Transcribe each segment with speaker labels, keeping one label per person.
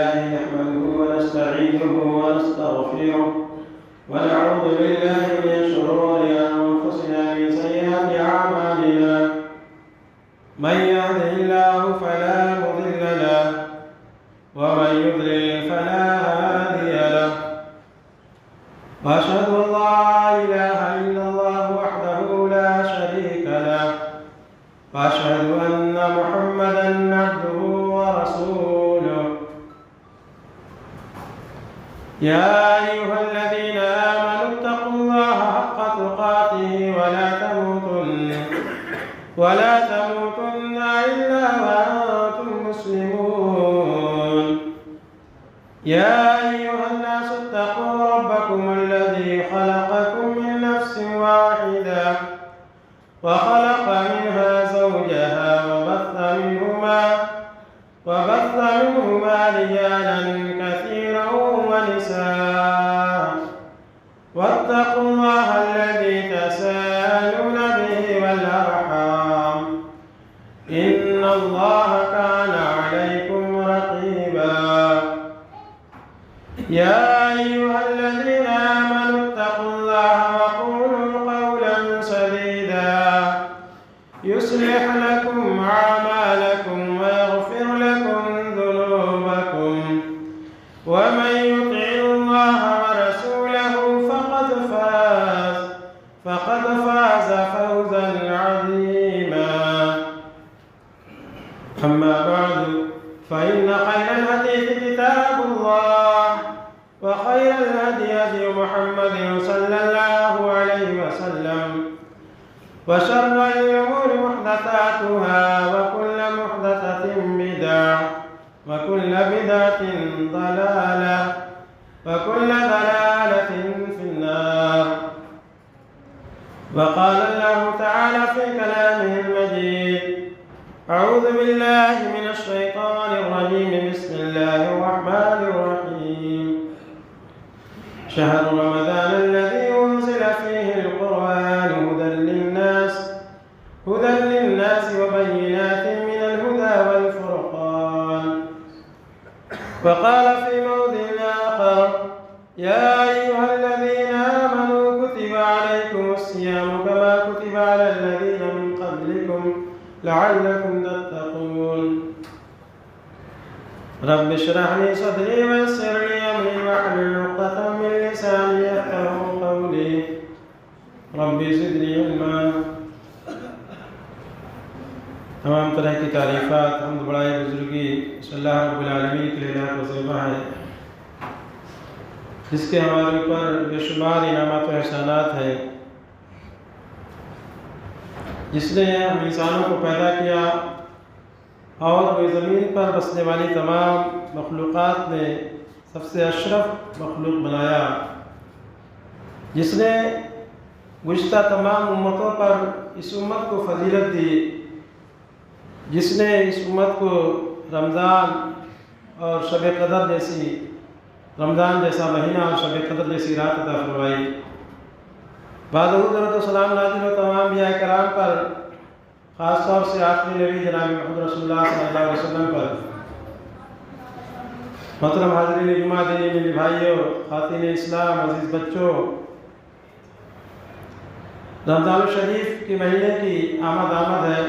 Speaker 1: لله نحمده ونستعينه ونستغفره ونعوذ بالله من شرور أنفسنا ومن سيئات أعمالنا من يهده الله فلا مضل له ومن يضلل فلا هادي له وأشهد أن لا إله إلا الله وحده لا شريك له وأشهد أن محمدا عبده ورسوله يا أيها الذين آمنوا اتقوا الله حق تقاته ولا تموتن إلا وأنتم مسلمون يا أيها الناس اتقوا ربكم الذي خلقكم من نفس واحدة وخلق منها زوجها وبث منهما رجالا كثيرا ونساء واتقوا الله الذي تساءلون به والأرحام إن الله كان عليكم رقيبا يا أيها الذين آمنوا اتقوا الله وقولوا قولا سديدا يصلح لكم أعمالكم ويغفر لكم ذنوبكم ومن يطع الله ورسوله فقد فاز فوزا عظيما أما بعد فإن خير الحديث كتاب الله وخير الهدي هدي محمد صلى الله عليه وسلم وشر الأمور محدثاتها وكل محدثة بدعة وكل بدعة ضلالة وكل ضلالة في النار. وقال الله تعالى في كلامه المجيد: أعوذ بالله من الشيطان الرجيم بسم الله الرحمن الرحيم شهر رمضان الذي أنزل فيه القرآن هدى للناس وبينات من الهدى والفرقان. وقال في موضع آخر: يا أيها الذين آمنوا كتب عليكم الصيام كما كتب على الذين من قبلكم لعلكم تتقون. رب اشرح لي صدري ويسر لي أمري واحلل عقدة من لساني يفقهوا قولي رب زدني علما. تمام طرح کی تعریفات حمد بڑائی بزرگی صلی اللہ رب العالمین کے لیے لاکھ وظیفہ ہے، جس کے ہمارے اوپر بے شمار انعامات و احسانات ہیں، جس نے ہم انسانوں کو پیدا کیا اور وہ زمین پر بسنے والی تمام مخلوقات میں سب سے اشرف مخلوق بنایا، جس نے گزشتہ تمام امتوں پر اس امت کو فضیلت دی، جس نے اس امت کو رمضان اور شب قدر رمضان جیسا مہینہ اور شب قدر جیسی رات عطا فرمائی۔ بعد درود و سلام نازل ہو تمام انبیاء کرام پر، خاص طور سے آخری نبی جناب محمد رسول اللہ صلی اللہ علیہ وسلم پر۔ محترم حاضرین جمعہ دینی میری بھائیوں، خواتین اسلام، عزیز بچوں، رمضان الشریف کے مہینے کی آمد ہے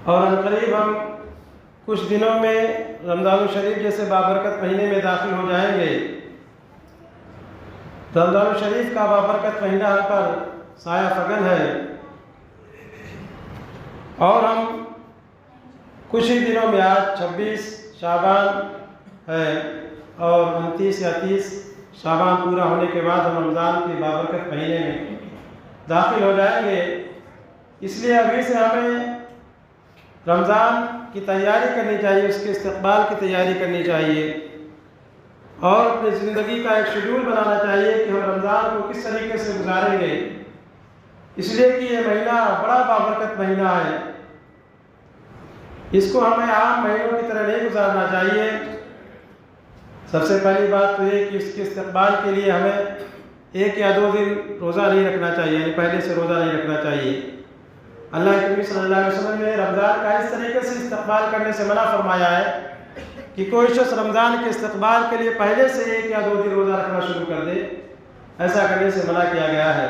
Speaker 1: اور عنقریب ہم کچھ دنوں میں رمضان الشریف جیسے بابرکت مہینے میں داخل ہو جائیں گے۔ رمضان الشریف کا بابرکت مہینہ ہم پر سایہ فگن ہے اور ہم کچھ ہی دنوں میں آج 26 شعبان ہے اور 29 یا 30 شعبان پورا ہونے کے بعد ہم رمضان کے بابرکت مہینے میں داخل ہو جائیں گے۔ اس لیے ابھی سے ہمیں رمضان کی تیاری کرنی چاہیے، اس کے استقبال کی تیاری کرنی چاہیے اور اپنی زندگی کا ایک شیڈول بنانا چاہیے کہ ہم رمضان کو کس طریقے سے گزاریں گے، اس لیے کہ یہ مہینہ بڑا بابرکت مہینہ ہے۔ اس کو ہمیں عام مہینوں کی طرح نہیں گزارنا چاہیے۔ سب سے پہلی بات تو یہ کہ اس کے استقبال کے لیے ہمیں 1 یا 2 دن روزہ نہیں رکھنا چاہیے، یعنی پہلے سے روزہ نہیں رکھنا چاہیے۔ اللہ کے نبی صلی اللہ علیہ وسلم نے رمضان کا اس طریقے سے استقبال کرنے سے منع فرمایا ہے کہ کوئی شخص رمضان کے استقبال کے لیے پہلے سے 1 یا 2 دن روزہ رکھنا شروع کر دے، ایسا کرنے سے منع کیا گیا ہے،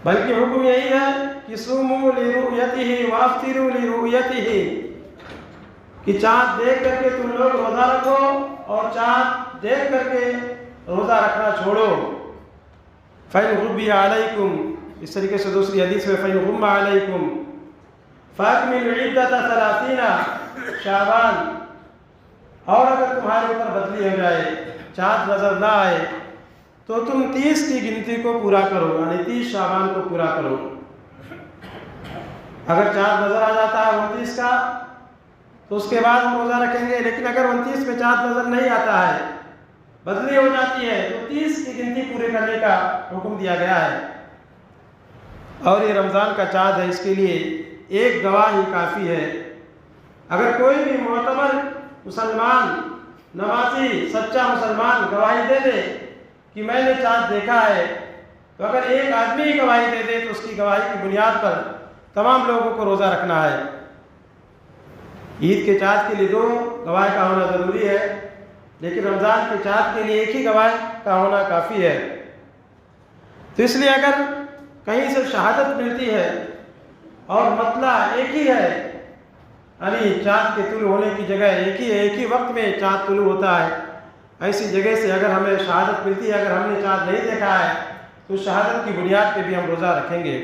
Speaker 1: بلکہ حکم یہی ہے کہ صوموا لرؤیتہ وافطروا لرؤیتہ، کہ چاند دیکھ کر کے تم لوگ روزہ رکھو اور چاند دیکھ کر کے روزہ رکھنا چھوڑو۔ فَإِنْ غُمِّ عَلَيْكُمْ، اس طریقے سے دوسری حدیث میں فَإِنْ غُمَّ عَلَيْكُمْ فَأَكْمِلُوا الْعِدَّةَ 30 شعبان، اور اگر تمہارے اوپر بدلی ہو جائے، چاند نظر نہ آئے، تو تم 30 کی گنتی کو پورا کرو، یعنی 30 شعبان کو پورا کرو۔ اگر چاند نظر آ جاتا ہے 29 کا تو اس کے بعد ہم روزہ رکھیں گے، لیکن اگر 29 میں چاند نظر نہیں آتا ہے، بدلی ہو جاتی ہے، تو 30 کی گنتی پورے کرنے کا حکم دیا گیا ہے۔ اور یہ رمضان کا چاند ہے، اس کے لیے ایک گواہ ہی کافی ہے۔ اگر کوئی بھی معتبر مسلمان، نمازی، سچا مسلمان گواہی دے دے کہ میں نے چاند دیکھا ہے، تو اگر ایک آدمی ہی گواہی دے دے تو اس کی گواہی کی بنیاد پر تمام لوگوں کو روزہ رکھنا ہے۔ عید کے چاند کے لیے 2 گواہ کا ہونا ضروری ہے، لیکن رمضان کے چاند کے لیے ایک ہی گواہ کا ہونا کافی ہے۔ تو اس لیے اگر کہیں سے شہادت ملتی ہے اور مطلع ایک ہی ہے، یعنی چاند کے طلوع ہونے کی جگہ ایک ہی ہے، ایک ہی وقت میں چاند طلوع ہوتا ہے، ایسی جگہ سے اگر ہمیں شہادت ملتی ہے، اگر ہم نے چاند نہیں دیکھا ہے، تو شہادت کی بنیاد پہ بھی ہم روزہ رکھیں گے۔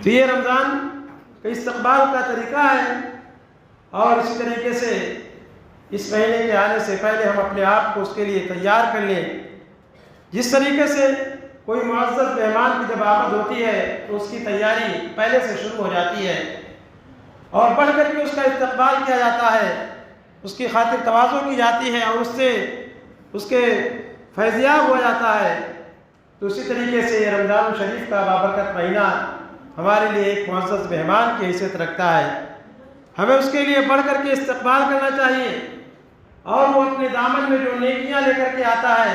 Speaker 1: تو یہ رمضان کا استقبال کا طریقہ ہے، اور اسی طریقے سے اس مہینے کے آنے سے پہلے ہم اپنے آپ کو اس کے لیے تیار کر لیں۔ جس طریقے سے کوئی معزز مہمان کی جب آمد ہوتی ہے تو اس کی تیاری پہلے سے شروع ہو جاتی ہے، اور بڑھ کر کے اس کا استقبال کیا جاتا ہے، اس کی خاطر تواضع کی جاتی ہے، اور اس سے اس کے فیضیاب ہو جاتا ہے۔ تو اسی طریقے سے یہ رمضان الشریف کا بابرکت مہینہ ہمارے لیے ایک معزز مہمان کی حیثیت رکھتا ہے۔ ہمیں اس کے لیے بڑھ کر کے استقبال کرنا چاہیے، اور وہ اپنے دامن میں جو نیکیاں لے کر کے آتا ہے،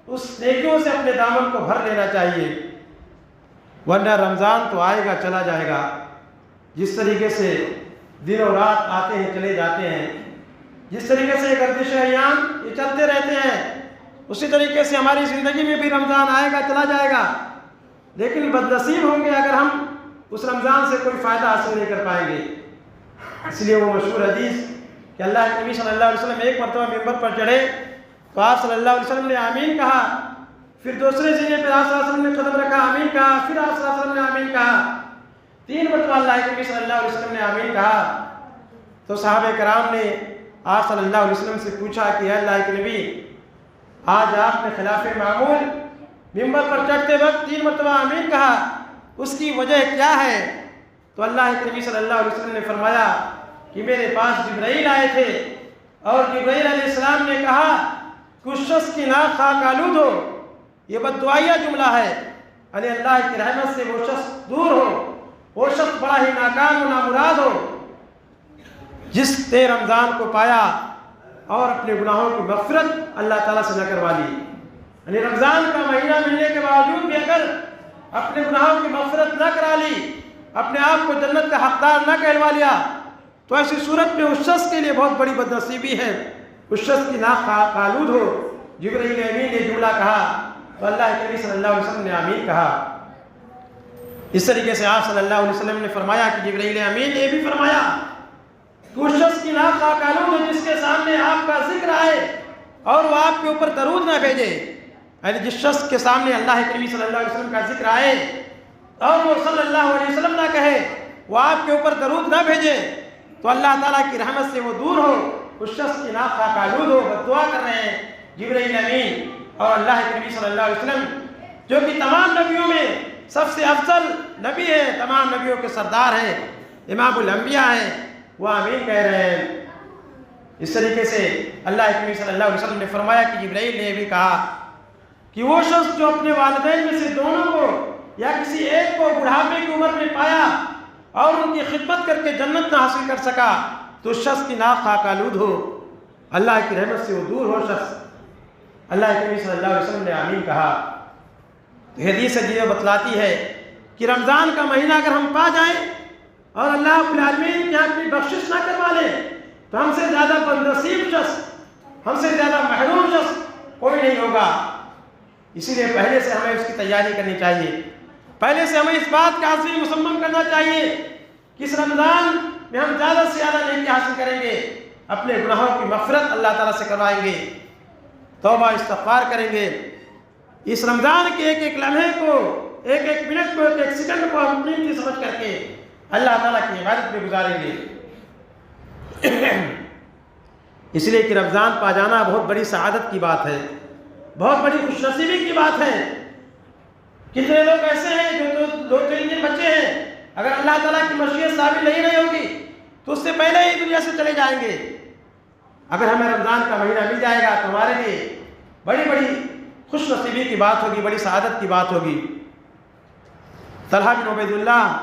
Speaker 1: اس نیکیوں سے اپنے دامن کو بھر لینا چاہیے، ورنہ رمضان تو آئے گا چلا جائے گا۔ جس طریقے سے دن و رات آتے ہیں چلے جاتے ہیں، جس طریقے سے گردش ایام یہ چلتے رہتے ہیں، اسی طریقے سے ہماری زندگی میں بھی رمضان آئے گا چلا جائے گا، لیکن بدنصیب ہوں گے اگر ہم اس رمضان سے کوئی فائدہ حاصل نہیں کر پائیں گے۔ اس لیے وہ مشہور حدیث کہ اللہ کے نبی صلی اللہ علیہ وسلم ایک مرتبہ ممبر پر چڑھے تو آپ صلی اللہ علیہ وسلم نے آمین کہا، پھر دوسرے سینے پہ آپ صلی اللہ علیہ وسلم نے قدم رکھا، آمین کہا، پھر آپ صلی اللہ علیہ وسلم نے آمین کہا، 3 مرتبہ اللہ کے نبی صلی اللہ علیہ وسلم نے آمین کہا۔ تو صحابہ کرام نے آپ صلی اللہ علیہ وسلم سے پوچھا کہ اے اللہ کے نبی، آج آپ نے خلاف معمول ممبر پر چڑھتے وقت 3 مرتبہ آمین کہا، اس کی وجہ کیا ہے؟ تو اللہ کے نبی صلی اللہ علیہ وسلم نے فرمایا کہ میرے پاس جبرائیل آئے تھے، اور جبرائیل علیہ السلام نے کہا کہ اس شخص کی ناک خاک آلود ہو، یہ بددعائیہ جملہ ہے، یعنی اللہ کی رحمت سے وہ شخص دور ہو، وہ شخص بڑا ہی ناکام و نامراد ہو جس نے رمضان کو پایا اور اپنے گناہوں کی مغفرت اللہ تعالیٰ سے نہ کروا لی۔ یعنی رمضان کا مہینہ ملنے کے باوجود بھی اگر اپنے گناہوں کی مغفرت نہ کرا لی، اپنے آپ کو جنت کا حقدار نہ کہلوا لیا، تو ایسی صورت میں اس شخص کے لیے بہت بڑی بدنصیبی ہے، اس شخص کی ناک آلود ہو۔ جبرائیل امین نے جملہ کہا تو اللہ کے نبی صلی اللہ علیہ وسلم نے آمین کہا۔ اس طریقے سے آپ صلی اللہ علیہ وسلم نے فرمایا کہ جبرائیل امین نے بھی فرمایا کہ اس شخص کی ناک آلود ہو جس کے سامنے آپ کا ذکر آئے اور وہ آپ کے اوپر درود نہ بھیجے، یعنی جس شخص کے سامنے اللہ کے نبی صلی اللہ علیہ وسلم کا ذکر آئے اور وہ صلی اللہ علیہ وسلم نہ کہے، وہ آپ کے اوپر درود نہ بھیجے، تو اللہ تعالیٰ کی رحمت سے وہ دور ہو، اس شخص کی ناک آلود ہو، بد دعا کر رہے ہیں جبرائیل امین اور اللہ کے نبی صلی اللہ علیہ وسلم، جو کہ تمام نبیوں میں سب سے افضل نبی ہے، تمام نبیوں کے سردار ہیں، امام الانبیاء ہیں، وہ آمین کہہ رہے ہیں۔ اس طریقے سے اللہ کے نبی صلی اللہ علیہ وسلم نے فرمایا کہ جبرائیل نے بھی کہا کہ وہ شخص جو اپنے والدین میں سے دونوں کو یا کسی ایک کو بڑھاپے کی عمر میں پایا اور ان کی خدمت کر کے جنت نہ حاصل کر سکا، تو اس شخص کی ناک خاک آلود ہو، اللہ کی رحمت سے وہ دور ہو شخص۔ اللہ کے نبی صلی اللہ علیہ وسلم نے آمین کہا۔ تو حدیث یہ بتلاتی ہے کہ رمضان کا مہینہ اگر ہم پا جائیں اور اللہ رب العالمین کی اپنی بخشش نہ کروا لے تو ہم سے زیادہ بدنصیب شخص، ہم سے زیادہ محروم شخص کوئی نہیں ہوگا۔ اسی لیے پہلے سے ہمیں اس کی تیاری کرنی چاہیے، پہلے سے ہمیں اس بات کا عزم مصمم کرنا چاہیے کہ اس رمضان میں ہم زیادہ سے زیادہ نیکی حاصل کریں گے، اپنے گناہوں کی مغفرت اللہ تعالیٰ سے کروائیں گے، توبہ استغفار کریں گے۔ اس رمضان کے ایک ایک لمحے کو، ایک ایک منٹ کو، ایک ایک سیکنڈ کو ہم قیمتی سمجھ کر کے اللہ تعالیٰ کی عبادت میں گزاریں گے۔ اس لیے کہ رمضان پا جانا بہت بڑی سعادت کی بات ہے، بہت بڑی خوش نصیبی کی بات ہے۔ کتنے لوگ ایسے ہیں جو دو تین دن بچے ہیں، اگر اللہ تعالیٰ کی مشیت ثابت نہیں ہوگی تو اس سے پہلے ہی دنیا سے چلے جائیں گے۔ اگر ہمیں رمضان کا مہینہ مل جائے گا تو ہمارے لیے بڑی بڑی خوش نصیبی کی بات ہوگی، بڑی سعادت کی بات ہوگی۔ طلحہ بن عبید اللہ،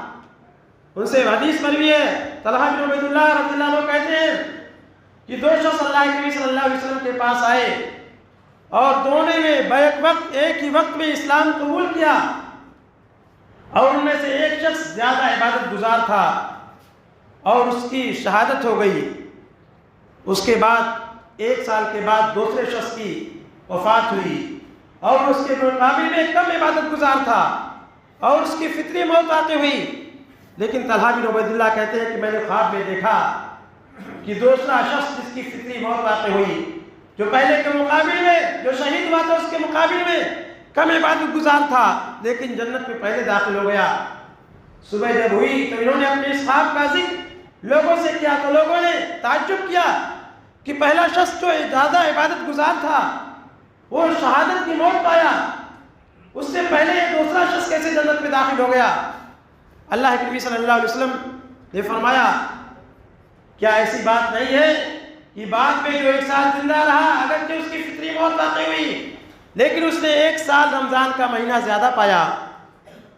Speaker 1: ان سے حدیث مروی ہے، طلحہ بن عبید اللہ رضی اللہ عنہ کہتے ہیں کہ دو شخص اللہ کے نبی صلی اللہ علیہ وسلم کے پاس آئے اور دونوں نے بیک وقت ایک ہی وقت میں اسلام قبول کیا، اور ان میں سے ایک شخص زیادہ عبادت گزار تھا اور اس کی شہادت ہو گئی۔ اس کے بعد ایک سال کے بعد دوسرے شخص کی وفات ہوئی اور اس کے مقابل میں کم عبادت گزار تھا اور اس کی فطری موت واقع ہوئی۔ لیکن طلحہ بن عبید اللہ کہتے ہیں کہ میں نے خواب میں دیکھا کہ دوسرا شخص جس کی فطری موت واقع ہوئی، جو پہلے کے مقابل میں جو شہید ہوا تھا اس کے مقابل میں کم عبادت گزار تھا، لیکن جنت میں پہلے داخل ہو گیا۔ صبح جب ہوئی تو انہوں نے اپنے اس خواب کا ذکر لوگوں سے کیا تو لوگوں نے تعجب کیا کہ پہلا شخص جو زیادہ عبادت گزار تھا وہ شہادت کی موت پایا، اس سے پہلے دوسرا شخص کیسے جنت میں داخل ہو گیا؟ اللہ کے نبی صلی اللہ علیہ وسلم نے فرمایا کیا ایسی بات نہیں ہے کہ بعد میں جو ایک سال زندہ رہا اگرچہ اس کی فطری موت واقع ہوئی لیکن اس نے ایک سال رمضان کا مہینہ زیادہ پایا،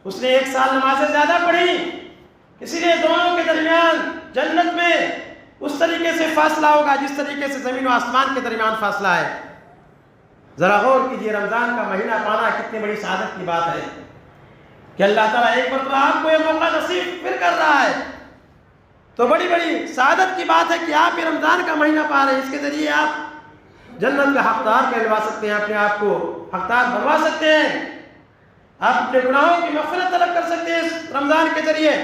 Speaker 1: اس نے ایک سال نمازیں زیادہ پڑھی، اسی لیے دونوں کے درمیان جنت میں اس طریقے سے فاصلہ ہوگا جس طریقے سے زمین و آسمان کے درمیان فاصلہ ہے۔ ذرا غور کیجیے، رمضان کا مہینہ پانا کتنی بڑی سعادت کی بات ہے کہ اللہ تعالیٰ ایک مرتبہ آپ کو یہ موقع نصیب پھر کر رہا ہے، تو بڑی بڑی سعادت کی بات ہے کہ آپ یہ رمضان کا مہینہ پا رہے ہیں۔ اس کے ذریعے آپ جنت کا حقدار کہلوا سکتے ہیں، اپنے آپ کو حقدار بنوا سکتے ہیں، آپ اپنے گناہوں کی مغفرت طلب کر سکتے ہیں اس رمضان کے ذریعے۔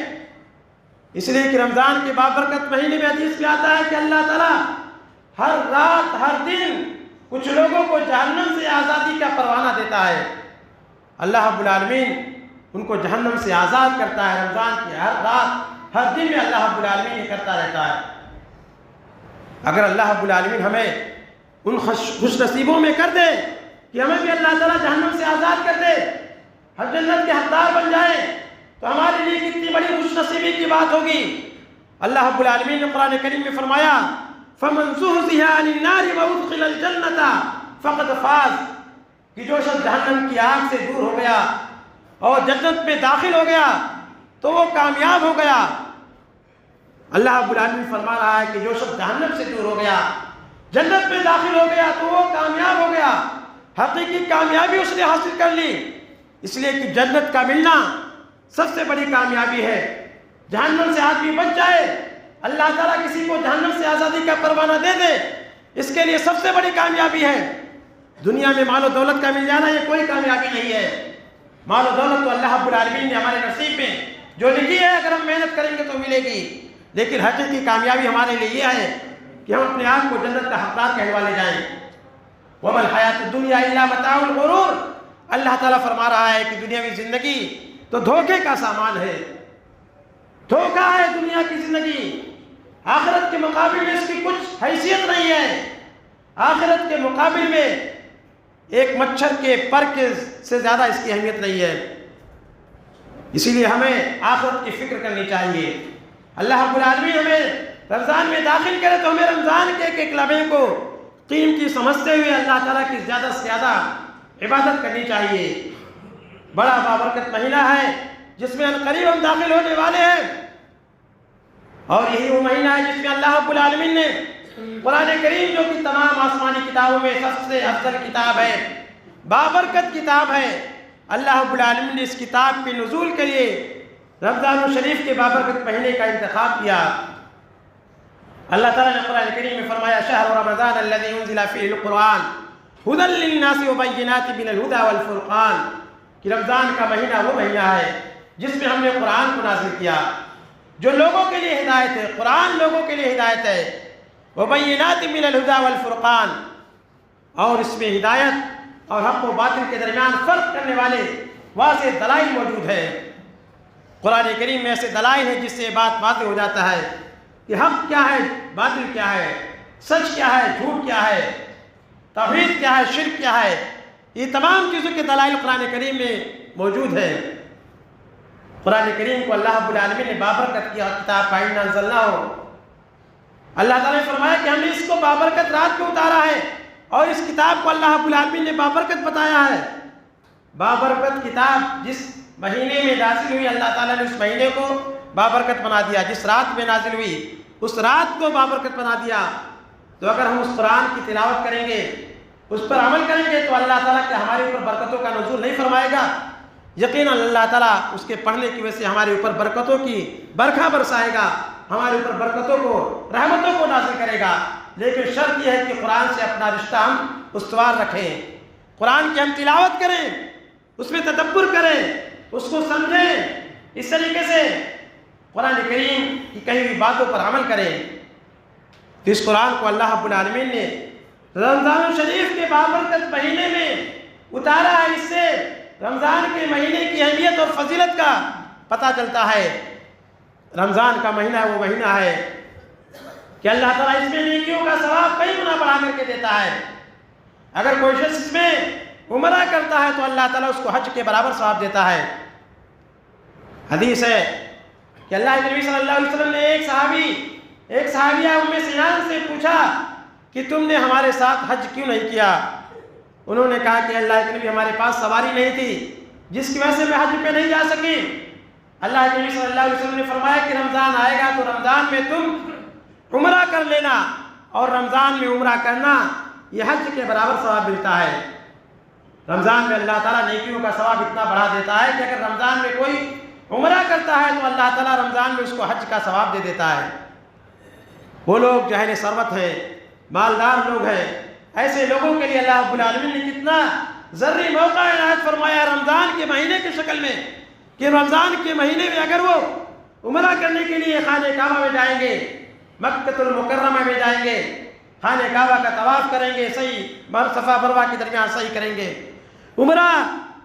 Speaker 1: اس لیے کہ رمضان کے بابرکت مہینے میں حدیث میں آتا ہے کہ اللہ تعالیٰ ہر رات ہر دن کچھ لوگوں کو جہنم سے آزادی کا پروانہ دیتا ہے۔ اللہ رب العالمین ان کو جہنم سے آزاد کرتا ہے، رمضان کی ہر رات ہر دن میں اللہ رب العالمین یہ کرتا رہتا ہے۔ اگر اللہ رب العالمین ہمیں ان خوش نصیبوں میں کر دے کہ ہمیں بھی اللہ تعالیٰ جہنم سے آزاد کر دے، ہر جنت کے حقدار بن جائے، تو ہمارے لیے کتنی بڑی خوش نصیبی کی بات ہوگی۔ اللہ رب العالمین نے قرآن کریم میں فرمایا فَمَنْ زُحْزِحَ عَنِ النَّارِ وَأُدْخِلَ الْجَنَّةَ فَقَدْ فَازَ، کہ جو شخص جہنم کی آگ سے دور ہو گیا اور جنت میں داخل ہو گیا تو وہ کامیاب ہو گیا۔ اللہ رب العالمین فرما رہا ہے کہ جو شخص جہنم سے دور ہو گیا، جنت میں داخل ہو گیا تو وہ کامیاب ہو گیا، حقیقی کامیابی اس نے حاصل کر لی۔ اس لیے کہ جنت کا ملنا سب سے بڑی کامیابی ہے۔ جہنم سے آدمی بچ جائے، اللہ تعالیٰ کسی کو جہنم سے آزادی کا پروانہ دے دے، اس کے لیے سب سے بڑی کامیابی ہے۔ دنیا میں مال و دولت کا مل جانا یہ کوئی کامیابی نہیں ہے۔ مال و دولت تو اللہ رب العالمین نے ہمارے نصیب میں جو لکھی ہے، اگر ہم محنت کریں گے تو ملے گی، لیکن حقیقی کامیابی ہمارے لیے یہ ہے کہ ہم اپنے آپ کو جنت کا حقدار کہلوا لے جائیں۔ وَمَا الْحَيَاةُ الدُّنْيَا إِلَّا مَتَاعُ الْغُرُورِ، اللہ تعالیٰ فرما رہا ہے کہ دنیاوی زندگی تو دھوکے کا سامان ہے، دھوکہ ہے دنیا کی زندگی، آخرت کے مقابل میں اس کی کچھ حیثیت نہیں ہے۔ آخرت کے مقابل میں ایک مچھر کے پر کے سے زیادہ اس کی اہمیت نہیں ہے۔ اسی لیے ہمیں آخرت کی فکر کرنی چاہیے۔ اللہ رب العالمین ہمیں رمضان میں داخل کرے تو ہمیں رمضان کے ایک ایک لمحے کو قیمتی سمجھتے ہوئے اللہ تعالیٰ کی زیادہ سے زیادہ عبادت کرنی چاہیے۔ بڑا بابرکت مہینہ ہے جس میں عنقریب ہم داخل ہونے والے ہیں، اور یہی وہ مہینہ ہے جس میں اللہ رب العالمین نے قرآن کریم جو کہ تمام آسمانی کتابوں میں سب سے افضل کتاب ہے، بابرکت کتاب ہے، اللہ رب العالمین نے اس کتاب کے نزول کے لیے رمضان الشریف کے بابرکت مہینے کا انتخاب کیا۔ اللہ تعالیٰ نے قرآن کریم میں فرمایا شہر رمضان الذی انزل فیہ القرآن ھدی للناس وبینات من الھدی والفرقان، کہ رمضان کا مہینہ وہ مہینہ ہے جس میں ہم نے قرآن کو نازل کیا جو لوگوں کے لیے ہدایت ہے، قرآن لوگوں کے لیے ہدایت ہے، وبینات من الھدی والفرقان، اور اس میں ہدایت اور حق و باطل کے درمیان فرق کرنے والے واضح دلائل موجود ہیں۔ قرآن کریم میں ایسے دلائل ہیں جس سے بات واضح ہو جاتا ہے کہ حق کیا ہے، باطل کیا ہے، سچ کیا ہے، جھوٹ کیا ہے، توحید کیا ہے، شرک کیا ہے، یہ تمام چیزوں کے دلائل قرآن کریم میں موجود ہیں۔ قرآن کریم کو اللہ رب العالمین نے بابرکت کیا کتاب کا انا انزلناہ، اللہ تعالیٰ نے فرمایا کہ ہم نے اس کو بابرکت رات کو اتارا ہے، اور اس کتاب کو اللہ رب العالمین نے بابرکت بتایا ہے۔ بابرکت کتاب جس مہینے میں نازل ہوئی، اللہ تعالیٰ نے اس مہینے کو بابرکت بنا دیا، جس رات میں نازل ہوئی اس رات کو بابرکت بنا دیا۔ تو اگر ہم اس قرآن کی تلاوت کریں گے، اس پر عمل کریں گے، تو اللہ تعالیٰ کہ ہمارے اوپر برکتوں کا نزول نہیں فرمائے گا، یقیناً اللہ تعالیٰ اس کے پڑھنے کی وجہ سے ہمارے اوپر برکتوں کی برکھا برسائے گا، ہمارے اوپر برکتوں کو، رحمتوں کو نازل کرے گا۔ لیکن شرط یہ ہے کہ قرآن سے اپنا رشتہ ہم استوار رکھیں، قرآن کی ہم تلاوت کریں، اس میں تدبر کریں، اس کو سمجھیں، اس طریقے سے قرآن کریم کی کہی ہوئی باتوں پر عمل کریں۔ تو اس قرآن کو اللہ رب العالمین نے رمضان الشریف کے بابرکت مہینے میں اتارا ہے، اس سے رمضان کے مہینے کی اہمیت اور فضیلت کا پتہ چلتا ہے۔ رمضان کا مہینہ وہ مہینہ ہے کہ اللہ تعالیٰ اس میں نیکیوں کا ثواب کئی گنا بڑھا کر کے دیتا ہے۔ اگر کوئی شخص اس میں عمرہ کرتا ہے تو اللہ تعالیٰ اس کو حج کے برابر ثواب دیتا ہے۔ حدیث ہے کہ اللہ کے نبی صلی اللہ علیہ وسلم نے ایک صحابیہ ام سنان سے پوچھا کہ تم نے ہمارے ساتھ حج کیوں نہیں کیا؟ انہوں نے کہا کہ اللہ کے نبی ہمارے پاس سواری نہیں تھی جس کی وجہ سے میں حج پہ نہیں جا سکی۔ اللہ کے نبی صلی اللہ علیہ وسلم نے فرمایا کہ رمضان آئے گا تو رمضان میں تم عمرہ کر لینا، اور رمضان میں عمرہ کرنا یہ حج کے برابر ثواب ملتا ہے۔ رمضان میں اللہ تعالیٰ نیکیوں کا ثواب اتنا بڑھا دیتا ہے کہ اگر رمضان میں کوئی عمرہ کرتا ہے تو اللہ تعالیٰ رمضان میں اس کو حج کا ثواب دے دیتا ہے۔ وہ لوگ جو اہل ثروت ہیں، مالدار لوگ ہیں، ایسے لوگوں کے لیے اللہ رب العالمین نے کتنا ذری موقع عنایت فرمایا رمضان کے مہینے کی شکل میں، کہ رمضان کے مہینے میں اگر وہ عمرہ کرنے کے لیے خانہ کعبہ میں جائیں گے، مکۃ المکرمہ میں جائیں گے، خانہ کعبہ کا طواف کریں گے، صحیح صفا مروہ کے درمیان صحیح کریں گے، عمرہ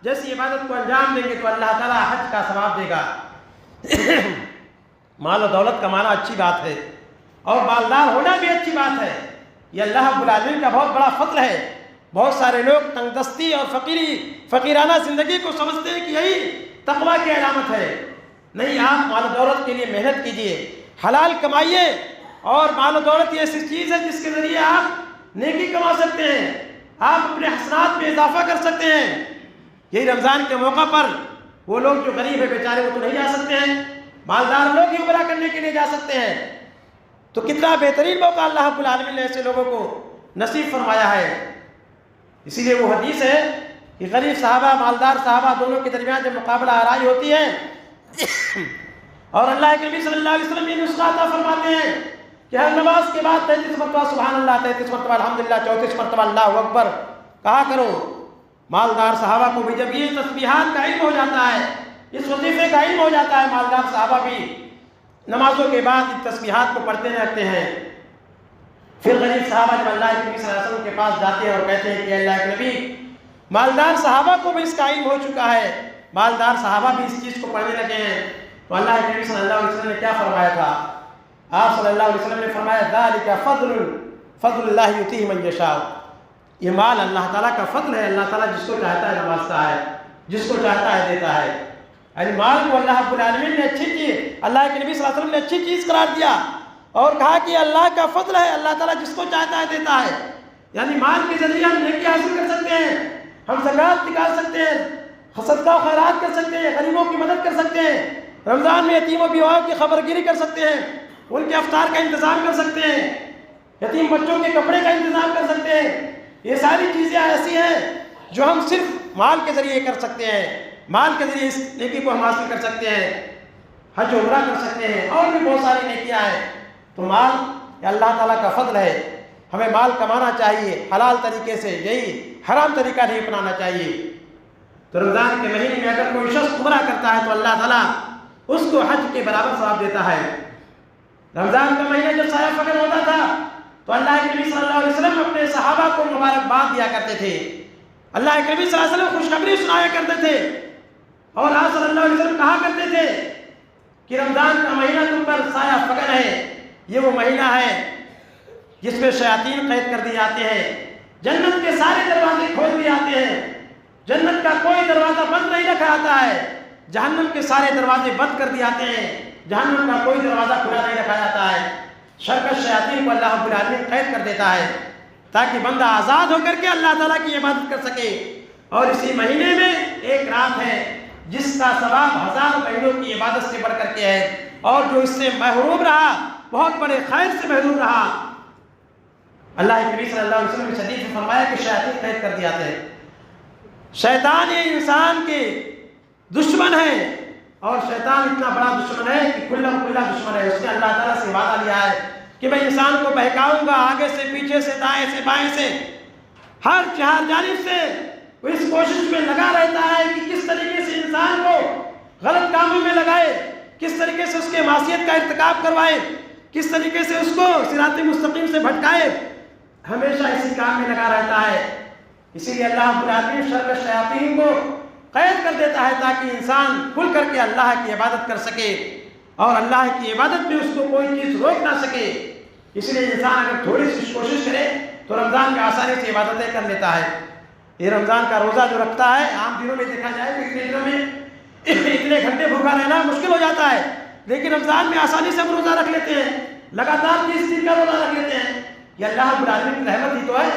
Speaker 1: جیسی عبادت کو انجام دیں گے تو اللہ تعالیٰ حج کا ثواب دے گا۔ مال و دولت کمانا اچھی بات ہے، اور مالدار ہونا بھی اچھی بات ہے، یہ اللہ رب العالمین کا بہت بڑا فضل ہے۔ بہت سارے لوگ تنگ دستی اور فقیرانہ زندگی کو سمجھتے ہیں کہ یہی تقویٰ کی علامت ہے۔ نہیں، آپ مال و دولت کے لیے محنت کیجئے، حلال کمائیے، اور مال و دولت یہ ایسی چیز ہے جس کے ذریعے آپ نیکی کما سکتے ہیں، آپ اپنے حسنات میں اضافہ کر سکتے ہیں۔ یہی رمضان کے موقع پر وہ لوگ جو غریب ہیں بیچارے وہ تو نہیں جا سکتے ہیں، مالدار لوگ ہی عمرہ کرنے کے لیے جا سکتے ہیں۔ تو کتنا بہترین موقع اللہ رب العالمین نے ایسے لوگوں کو نصیب فرمایا ہے۔ اسی لیے وہ حدیث ہے کہ غریب صحابہ مالدار صحابہ دونوں کے درمیان جب مقابلہ آرائی ہوتی ہے اور اللہ کے نبی صلی اللہ علیہ وسلم یہ نسخہ عطا فرماتے ہیں کہ ہر نماز کے بعد 33 مرتبہ سبحان اللہ، 33 مرتبہ الحمدللہ، 34 مرتبہ اللہ اکبر کہا کرو۔ مالدار صحابہ کو بھی جب یہ تسبیحات کا علم ہو جاتا ہے، اس وظیفے کا علم ہو جاتا ہے، مالدار صحابہ بھی نمازوں کے بعد ان تسبیحات کو پڑھتے رہتے ہیں۔ پھر غریب صحابہ جب اللہ کے نبی صلی اللہ علیہ وسلم کے پاس جاتے ہیں اور کہتے ہیں کہ اللہ کے نبی، مالدار صحابہ کو بھی اس کا علم ہو چکا ہے، مالدار صحابہ بھی اس چیز کو پڑھنے لگے ہیں، تو اللہ کے نبی صلی اللہ علیہ وسلم نے کیا فرمایا تھا؟ آپ صلی اللہ علیہ وسلم نے فرمایا ذالک فضل اللہ یؤتیہ من یشاء، یہ مال اللہ تعالیٰ کا فضل ہے، اللہ تعالیٰ جس کو چاہتا ہے نوازتا ہے، جس کو چاہتا ہے دیتا ہے۔ یعنی مال کو اللہ رب العالمین نے اچھی چیز، اللہ کے نبی صلی اللہ علیہ وسلم نے اچھی چیز قرار دیا اور کہا کہ اللہ کا فضل ہے، اللہ تعالیٰ جس کو چاہتا ہے دیتا ہے۔ یعنی مال کے ذریعے ہم نیکی حاصل کر سکتے ہیں، ہم زکوٰۃ نکال سکتے ہیں، صدقہ و خیرات کر سکتے ہیں، غریبوں کی مدد کر سکتے ہیں، رمضان میں یتیم و بیواؤں کی خبرگیری کر سکتے ہیں، ان کے افطار کا انتظام کر سکتے ہیں، یتیم بچوں کے کپڑے کا انتظام کر سکتے ہیں۔ یہ ساری چیزیں ایسی ہیں جو ہم صرف مال کے ذریعے کر سکتے ہیں، مال کے ذریعے اس نیکی کو ہم حاصل کر سکتے ہیں۔ حج و عمرہ کر سکتے ہیں، اور بھی بہت ساری نیکیاں ہیں۔ تو مال یہ اللہ تعالیٰ کا فضل ہے، ہمیں مال کمانا چاہیے حلال طریقے سے، یہی حرام طریقہ نہیں اپنانا چاہیے۔ تو رمضان کے مہینے میں اگر کوئی شخص عمرہ کرتا ہے تو اللہ تعالیٰ اس کو حج کے برابر ثواب دیتا ہے۔ رمضان کا مہینہ جب سایہ فگن ہوتا تھا تو اللہ کے نبی صلی اللہ علیہ وسلم اپنے صحابہ کو مبارکباد دیا کرتے تھے، اللہ کے نبی صلی اللہ علیہ وسلم خوشخبری سنایا کرتے تھے، اور آپ صلی اللہ علیہ وسلم کہا کرتے تھے کہ رمضان کا مہینہ تم پر سایہ فگن ہے، یہ وہ مہینہ ہے جس میں شیاطین قید کر دیے جاتے ہیں، جنت کے سارے دروازے کھول دیے جاتے ہیں، جنت کا کوئی دروازہ بند نہیں رکھا جاتا ہے، جہنم کے سارے دروازے بند کر دیے جاتے ہیں، جہنم کا کوئی دروازہ کھلا نہیں رکھا جاتا ہے۔ شرکت شیاطین کو اللہ رب العالمین قید کر دیتا ہے تاکہ بندہ آزاد ہو کر کے اللہ تعالیٰ کی عبادت کر سکے۔ اور اسی مہینے میں ایک رات ہے جس کا ثواب 1000 مہینوں کی عبادت سے بڑھ کر کے ہے، اور جو اس سے محروم رہا بہت بڑے خیر سے محروم رہا۔ اللہ کے نبی صلی اللہ علیہ وسلم نے حدیث میں فرمایا کہ شیاطین قید کر دیے جاتے ہیں۔ شیطان یہ انسان کے دشمن ہے، اور شیطان اتنا بڑا دشمن ہے کہ کھلا دشمن ہے۔ اس نے اللہ تعالیٰ سے وعدہ لیا ہے کہ میں انسان کو بہکاؤں گا، آگے سے، پیچھے سے، دائیں سے، بائیں سے، ہر جانب سے وہ اس کوشش میں لگا رہتا ہے کہ کس طریقے سے انسان کو غلط کاموں میں لگائے، کس طریقے سے اس کے معصیت کا ارتکاب کروائے، کس طریقے سے اس کو صراط مستقیم سے بھٹکائے، ہمیشہ اسی کام میں لگا رہتا ہے۔ اسی لیے اللہ رب العالمین شر شیاطین کو قید کر دیتا ہے تاکہ انسان کھل کر کے اللہ کی عبادت کر سکے، اور اللہ کی عبادت میں اس کو کوئی چیز روک نہ سکے۔ اس لیے انسان اگر تھوڑی سی کوشش کرے تو رمضان میں آسانی سے عبادتیں کر لیتا ہے۔ یہ رمضان کا روزہ جو رکھتا ہے، عام دنوں میں دیکھا جائے تو اتنے دنوں میں اتنے گھنٹے بھوکا رہنا مشکل ہو جاتا ہے، لیکن رمضان میں آسانی سے ہم روزہ رکھ لیتے ہیں، لگاتار 30 دن کا روزہ رکھ لیتے ہیں۔ یہ اللہ رب العالمین کی رحمت ہی تو ہے۔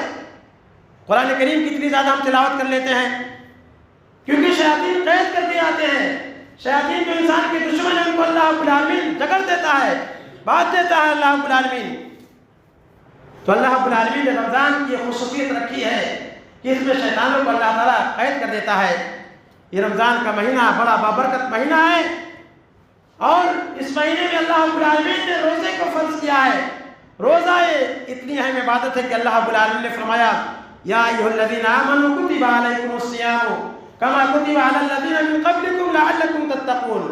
Speaker 1: قرآن کریم کی اتنی زیادہ ہم تلاوت کر لیتے ہیں کیونکہ شیاطین قید کر دیے جاتے ہیں۔ شیاطین جو انسان کے دشمن ہیں ان کو اللہ رب العالمین جگڑ دیتا ہے، بات دیتا ہے اللہ رب العالمین۔ تو اللہ رب العالمین نے رمضان کی خصوصیت رکھی ہے کہ اس میں شیطانوں کو اللہ تعالیٰ قید کر دیتا ہے۔ یہ رمضان کا مہینہ بڑا بابرکت مہینہ ہے، اور اس مہینے میں اللہ رب العالمین نے روزے کو فرض کیا ہے۔ روزہ اتنی اہم عبادت ہے کہ اللہ رب العالمین نے فرمایا یا ایھا الذین آمنوا کتب علیکم الصیام کما کتب علی الذین من قبلکم لعلکم تتقون۔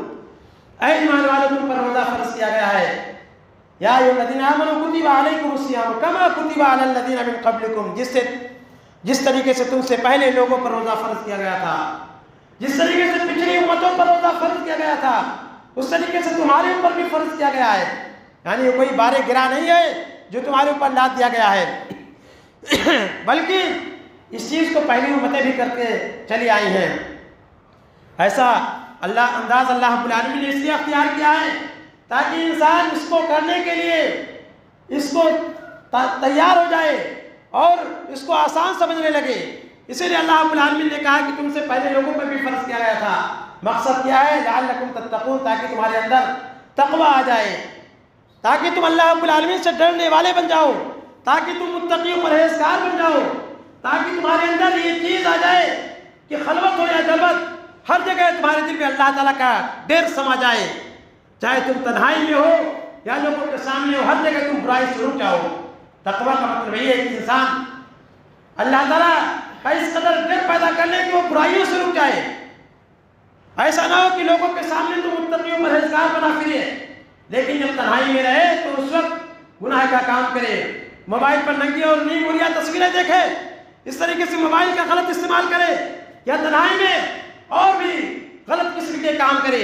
Speaker 1: اے ایمان والو، تم پر روزہ فرض کیا گیا ہے۔ یا ایھا الذین آمنوا کتب علیکم الصیام کما کتب علی الذین من قبلکم، جس طریقے سے تم سے پہلے لوگوں پر روزہ فرض کیا گیا تھا، جس طریقے سے پچھلی امتوں پر روزہ فرض کیا گیا تھا، اس طریقے سے تمہارے اوپر بھی فرض کیا گیا ہے۔ یعنی یہ کوئی بار گرا نہیں ہے جو تمہارے اوپر لاد دیا گیا ہے، بلکہ اس چیز کو پہلی امتیں بھی کر کے چلی آئی ہیں۔ ایسا انداز اللہ رب العالمین نے اس لیے اختیار کیا ہے تاکہ انسان اس کو کرنے کے لیے اس کو تیار ہو جائے اور اس کو آسان سمجھنے لگے۔ اسی لیے اللہ رب العالمین نے کہا کہ تم سے پہلے لوگوں پر بھی فرض کیا گیا تھا۔ مقصد کیا ہے؟ لعلکم تتقون، تاکہ تمہارے اندر تقوی آ جائے، تاکہ تم اللہ رب العالمین سے ڈرنے والے بن جاؤ، تاکہ تم متقی و پرہیزگار بن جاؤ، تاکہ تمہارے اندر یہ چیز آ جائے کہ خلوت ہو یا جلوت، ہر جگہ تمہارے دل میں اللہ تعالیٰ کا ڈر سما جائے، چاہے تم تنہائی میں ہو یا لوگوں کے سامنے ہو، ہر جگہ تم برائی سے رک جاؤ۔ تقوی کا مطلب یہ ہے کہ انسان اللہ تعالیٰ کا اس قدر ڈر پیدا کر لے کہ وہ برائیوں سے رک جائے۔ ایسا نہ ہو کہ لوگوں کے سامنے تم متقی و پرہیزگار بنا پھرے، لیکن جب تنہائی میں رہے تو اس وقت گناہ کا کام کرے، موبائل پر ننگی اور نیم اوریا تصویریں دیکھے، اس طریقے سے موبائل کا غلط استعمال کرے، یا تنہائی میں اور بھی غلط قسم کے کام کرے۔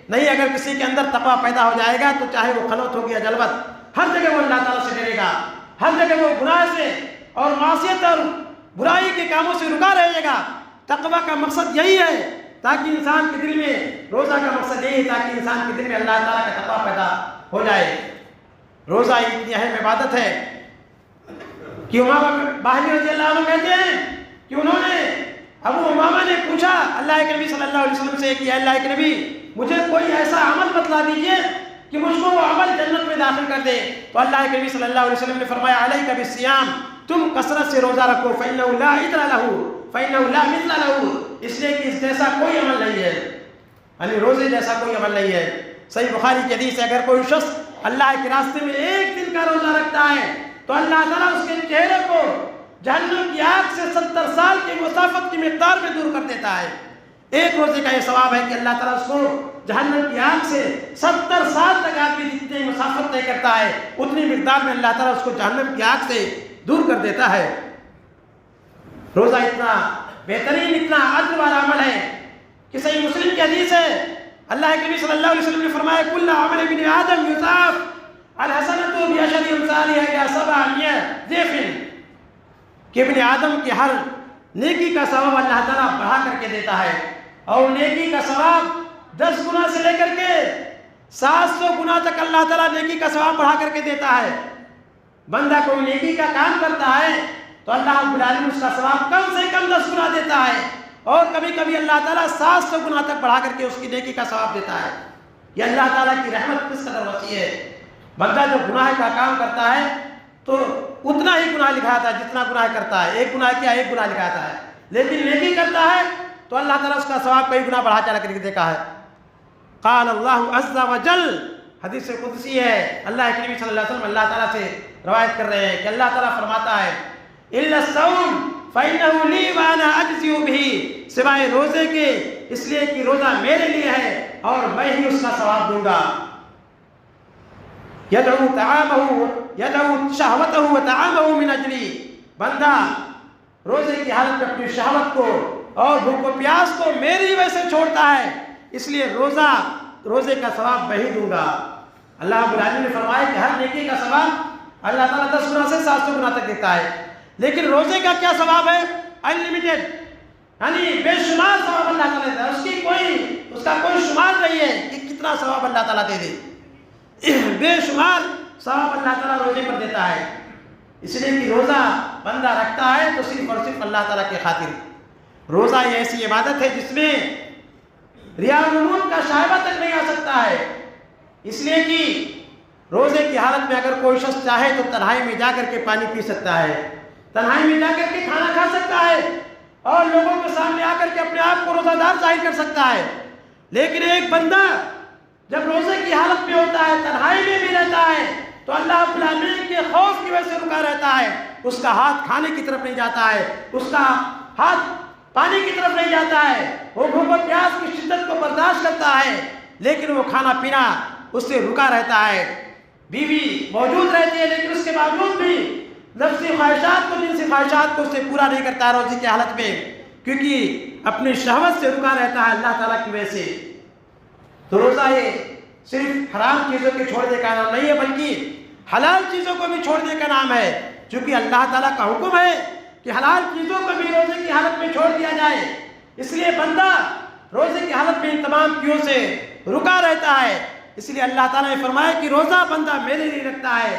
Speaker 1: نہیں، اگر کسی کے اندر تقویٰ پیدا ہو جائے گا تو چاہے وہ خلوت ہو گیا جلوت، ہر جگہ وہ اللہ تعالیٰ سے ڈرے گا، ہر جگہ وہ گناہ سے اور معصیت اور برائی کے کاموں سے رکا رہے گا۔ تقویٰ کا مقصد یہی ہے، تاکہ انسان کے دل میں، روزہ کا مقصد یہی ہے تاکہ انسان کے دل میں اللہ تعالیٰ کا تقویٰ پیدا ہو جائے۔ روزہ اتنی اہم عبادت ہے کہ امامہ باہلی رضی اللہ عنہ کہتے ہیں کہ انہوں نے، ابو امامہ نے پوچھا اللہ کے نبی صلی اللہ علیہ وسلم سے کہ اللہ کے نبی، مجھے کوئی ایسا عمل بتلا دیجئے کہ مجھ کو وہ عمل جنت میں داخل کر دے۔ تو اللہ کے نبی صلی اللہ علیہ وسلم نے فرمایا علیک بالصیام، تم کثرت سے روزہ رکھو، فإنہ لا عدل لہ، فإنہ لا مثل لہ، اس لیے کہ اس جیسا کوئی عمل نہیں ہے، یعنی روزے جیسا کوئی عمل نہیں ہے۔ صحیح بخاری کی حدیث ہے، اگر کوئی شخص اللہ کے راستے میں ایک دن کا روزہ رکھتا ہے تو اللہ تعالیٰ اس کے چہرے کو جہنم کی آگ سے 70 سال کی مسافت کی مقدار میں دور کر دیتا ہے۔ ایک روزے کا یہ ثواب ہے کہ اللہ تعالیٰ اس کو جہنم کی آگ سے 70 سال تک آدمی جتنی مسافت طے کرتا ہے اتنی مقدار میں اللہ تعالیٰ اس کو جہنم کی آگ سے دور کر دیتا ہے۔ روزہ اتنا بہترین، اتنا اجر والا عمل ہے کہ صحیح مسلم کی حدیث ہے، اللہ کے نبی صلی اللہ علیہ وسلم نے فرمایا کل عمل ابن آدم یضاف الحسنۃ بعشر امثالها الی 700 ضعف، کہ ابن آدم کی ہر نیکی کا ثواب اللہ تعالیٰ بڑھا کر کے دیتا ہے، اور نیکی کا ثواب 10 گنا سے لے کر کے 700 گنا تک اللہ تعالیٰ نیکی کا ثواب بڑھا کر کے دیتا ہے۔ بندہ کوئی نیکی کا کام کرتا ہے تو اللہ رب العالمین اس کا ثواب کم سے کم 10 گنا دیتا ہے، اور کبھی کبھی اللہ تعالیٰ 700 گنا تک بڑھا کر کے اس کی نیکی کا ثواب دیتا ہے۔ یہ اللہ تعالیٰ کی رحمت کس قدر وسیع ہے۔ بندہ جو گناہ کا کام کرتا ہے تو اتنا ہی گناہ لکھاتا ہے جتنا گناہ کرتا ہے، ایک گناہ کیا ایک گناہ لکھاتا ہے، لیکن نیکی کرتا ہے تو اللہ تعالیٰ اس کا ثواب کئی گنا بڑھا چڑھا کر کے دیکھا ہے۔ قال اللہ عز وجل، حدیث قدسی ہے، اللہ کے نبی صلی اللہ علیہ وسلم اللہ تعالیٰ سے روایت کر رہے ہیں کہ اللہ تعالیٰ فرماتا ہے الا الصوم فإنه لي وأنا أجزي به، سوائے روزے کے، اس لیے کہ روزہ میرے لیے ہے اور میں ہی اس کا ثواب دوں گا۔ یدعو طعامہ یدعو شہوتہ وطعامہ من اجلی، بندہ روزے کی حالت میں اپنی شہوت کو اور بھوک و پیاس کو میری وجہ سے چھوڑتا ہے، اس لیے روزے کا ثواب میں ہی دوں گا۔ اللہ رب العالمین نے فرمایا کہ ہر نیکی کا ثواب اللہ تعالیٰ 10 گنا سے 700 گنا تک دیتا ہے، لیکن روزے کا کیا ثواب ہے؟ انلمیٹڈ، یعنی بے شمار ثواب اللہ تعالیٰ دیتا ہے، اس کا کوئی شمار نہیں ہے کہ کتنا ثواب اللہ تعالیٰ دے دے، بے شمار ثواب اللہ تعالیٰ روزے پر دیتا ہے۔ اس لیے کہ روزہ بندہ رکھتا ہے تو صرف اور صرف اللہ تعالیٰ کے خاطر۔ روزہ یہ ایسی عبادت ہے جس میں ریا و نمود کا شائبہ تک نہیں آ سکتا ہے، اس لیے کہ روزے کی حالت میں اگر کوئی شخص چاہے تو تنہائی میں جا کر کے پانی پی سکتا ہے، تنہائی میں جا کر کے کھانا کھا سکتا ہے، اور لوگوں کے سامنے آ کر کے اپنے آپ کو روزہ دار ظاہر کر سکتا ہے۔ لیکن ایک بندہ جب روزے کی حالت میں ہوتا ہے، تنہائی میں بھی رہتا ہے، تو اللہ رب العالمین کے خوف کی وجہ سے رکا رہتا ہے، اس کا ہاتھ کھانے کی طرف نہیں جاتا ہے، اس کا ہاتھ پانی کی طرف نہیں جاتا ہے، وہ بھوک و پیاس کی شدت کو برداشت کرتا ہے، لیکن وہ کھانا پینا اس سے رکا رہتا ہے۔ بیوی موجود رہتی ہے لیکن اس کے باوجود بھی نفسی خواہشات کو، جنسی خواہشات کو اس سے پورا نہیں کرتا ہے روزے کی حالت میں، کیونکہ اپنی شہوت سے رکا رہتا ہے اللہ تعالیٰ کی وجہ سے۔ تو روزہ یہ صرف حرام چیزوں کے چھوڑنے کا نام نہیں ہے، بلکہ حلال چیزوں کو بھی چھوڑنے کا نام ہے، چونکہ اللہ تعالیٰ کا حکم ہے کہ حلال چیزوں کو بھی روزے کی حالت میں چھوڑ دیا جائے۔ اس لیے بندہ روزے کی حالت میں ان تمام چیزوں سے رکا رہتا ہے، اس لیے اللہ تعالیٰ نے فرمایا کہ روزہ بندہ میرے لیے رکھتا ہے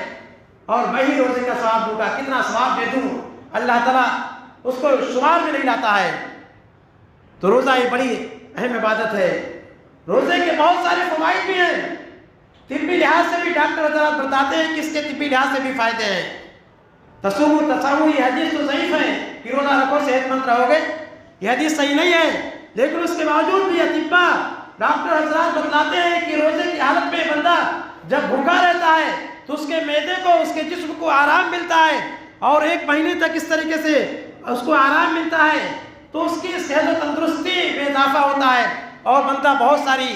Speaker 1: اور میں ہی روزے کا ثواب دوں گا، کتنا ثواب دے دوں اللہ تعالیٰ اس کو شمار میں نہیں لاتا ہے۔ تو روزہ یہ بڑی اہم عبادت ہے۔ روزے کے بہت سارے فوائد بھی ہیں، طبی لحاظ سے بھی ڈاکٹر حضرات بتاتے ہیں کہ اس کے طبی لحاظ سے بھی فائدے ہیں۔ تصوم یہ حدیث تو ضعیف ہے کہ روزہ رکھو صحت مند رہو گے، یہ حدیث صحیح نہیں ہے، لیکن اس کے باوجود بھی اطباء ڈاکٹر حضرات بتلاتے ہیں کہ روزے کی حالت میں بندہ جب بھوکا رہتا ہے تو اس کے معدے کو، اس کے جسم کو آرام ملتا ہے، اور 1 مہینے تک اس طریقے سے اس کو آرام ملتا ہے، تو اس کی صحت و تندرستی میں اضافہ ہوتا ہے، اور بندہ بہت ساری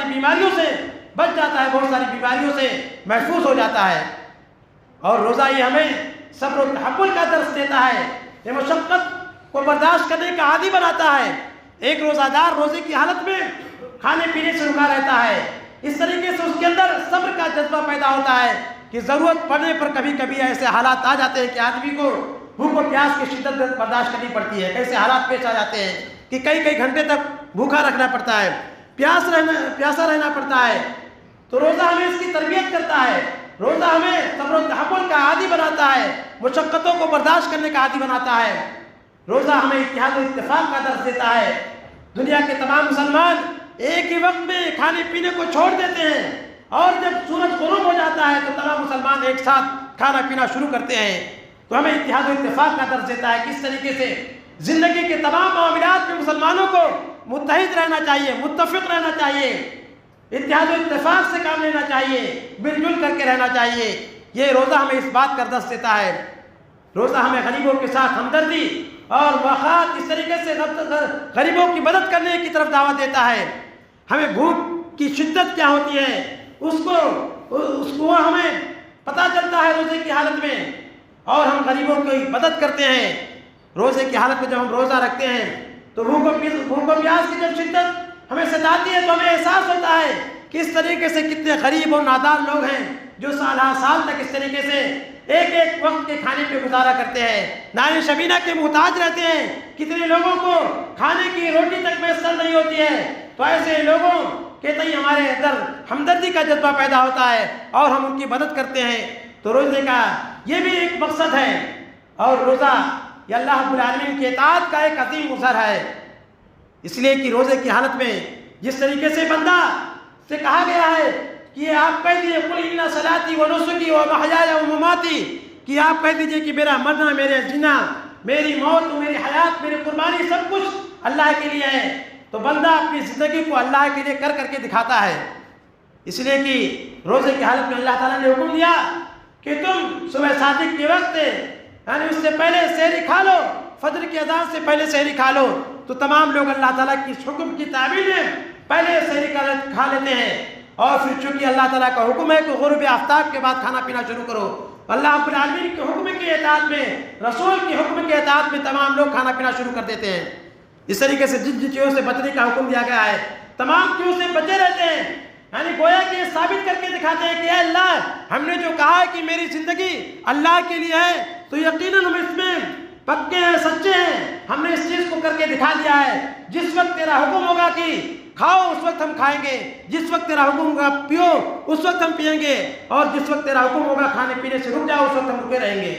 Speaker 1: بیماریوں سے بچ جاتا ہے، بہت ساری بیماریوں سے محفوظ ہو جاتا ہے۔ اور روزہ یہ ہمیں صبر و تحمل کا درس دیتا ہے، یہ مشقت کو برداشت کرنے کا عادی بناتا ہے۔ ایک روزہ دار روزے کی حالت میں کھانے پینے سے رکا رہتا ہے، اس طریقے سے اس کے اندر صبر کا جذبہ پیدا ہوتا ہے کہ ضرورت پڑنے پر کبھی کبھی ایسے حالات آ جاتے ہیں کہ آدمی کو بھوک و پیاس کی شدت برداشت کرنی پڑتی ہے، ایسے حالات پیش آ جاتے ہیں کہ کئی گھنٹے تک بھوکا رکھنا پڑتا ہے، پیاسا رہنا پڑتا ہے۔ تو روزہ ہمیں اس کی تربیت کرتا ہے، روزہ ہمیں صبر و تحمل کا عادی بناتا ہے، مشقتوں کو برداشت کرنے کا عادی بناتا ہے۔ روزہ ہمیں اتحاد و اتفاق کا درس دیتا ہے۔ دنیا کے تمام مسلمان ایک ہی وقت میں کھانے پینے کو چھوڑ دیتے ہیں، اور جب سورج غروب ہو جاتا ہے تو تمام مسلمان ایک ساتھ کھانا پینا شروع کرتے ہیں۔ تو ہمیں اتحاد و اتفاق کا درس دیتا ہے، کس طریقے سے زندگی کے تمام معاملات میں مسلمانوں کو متحد رہنا چاہیے، متفق رہنا چاہیے۔ اتحاد و اتفاق سے کام لینا چاہیے، مل جل کر کے رہنا چاہیے۔ یہ روزہ ہمیں اس بات کا درس دیتا ہے۔ روزہ ہمیں غریبوں کے ساتھ ہمدردی اور وقات اس طریقے سے غریبوں کی مدد کرنے کی طرف دعوت دیتا ہے۔ ہمیں بھوک کی شدت کیا ہوتی ہے اس کو ہمیں پتہ چلتا ہے روزے کی حالت میں، اور ہم غریبوں کی مدد کرتے ہیں۔ روزے کی حالت میں جب ہم روزہ رکھتے ہیں تو بھوک و پیاس کی جب شدت ہمیں ستاتی ہے تو ہمیں احساس ہوتا ہے کہ اس طریقے سے کتنے غریب اور نادار لوگ ہیں جو سال تک اس طریقے سے ایک ایک وقت کے کھانے پہ گزارا کرتے ہیں، نان شبینہ کے محتاج رہتے ہیں۔ کتنے لوگوں کو کھانے کی روٹی تک میسر نہیں ہوتی ہے، تو ایسے لوگوں کے تئیں ہمارے اندر ہمدردی کا جذبہ پیدا ہوتا ہے اور ہم ان کی مدد کرتے ہیں۔ تو روزے کا یہ بھی ایک مقصد ہے، اور روزہ یہ اللہ رب العالمین کی اطاعت کا ایک عظیم ظہر ہے، اس لیے کہ روزے کی حالت میں جس طریقے سے بندہ سے کہا گیا ہے کہ آپ کہہ دیجیے قل ان صلاتی و نسکی و محیای و مماتی، کہ آپ کہہ دیجیے کہ میرا مرنا، میرے جینا، میری موت، میری حیات، میری قربانی سب کچھ اللہ کے لیے ہے۔ تو بندہ اپنی زندگی کو اللہ کے لیے کر کے دکھاتا ہے، اس لیے کہ روزے کی حالت میں اللہ تعالیٰ نے حکم دیا کہ تم صبح صادق کے وقت یعنی اس سے پہلے سحری کھا لو، فجر کی اذان سے پہلے سحری کھا لو۔ تو تمام لوگ اللہ تعالیٰ کی حکم کی تعمیل میں پہلے سحری کھا لیتے ہیں، اور پھر چونکہ اللہ تعالیٰ کا حکم ہے کہ غروب آفتاب کے بعد کھانا پینا شروع کرو، اللہ رب العالمین کے حکم کے اطاعت میں، رسول کے حکم کے اطاعت میں تمام لوگ کھانا پینا شروع کر دیتے ہیں۔ اس طریقے سے جن چیزوں سے بچنے کا حکم دیا گیا ہے تمام چیزوں سے بچے رہتے ہیں، یعنی گویا کہ یہ ثابت کر کے دکھاتے ہیں کہ اے اللہ، ہم نے جو کہا ہے کہ میری زندگی اللہ کے لیے ہے تو یقیناً ہم اس میں پکے ہیں، سچے ہیں، ہم نے اس چیز کو کر کے دکھا دیا ہے۔ جس وقت تیرا حکم ہوگا کہ کھاؤ اس وقت ہم کھائیں گے، جس وقت تیرا حکم ہوگا پیو اس وقت ہم پیئیں گے، اور جس وقت تیرا حکم ہوگا کھانے پینے سے رک جاؤ اس وقت ہم رکے رہیں گے۔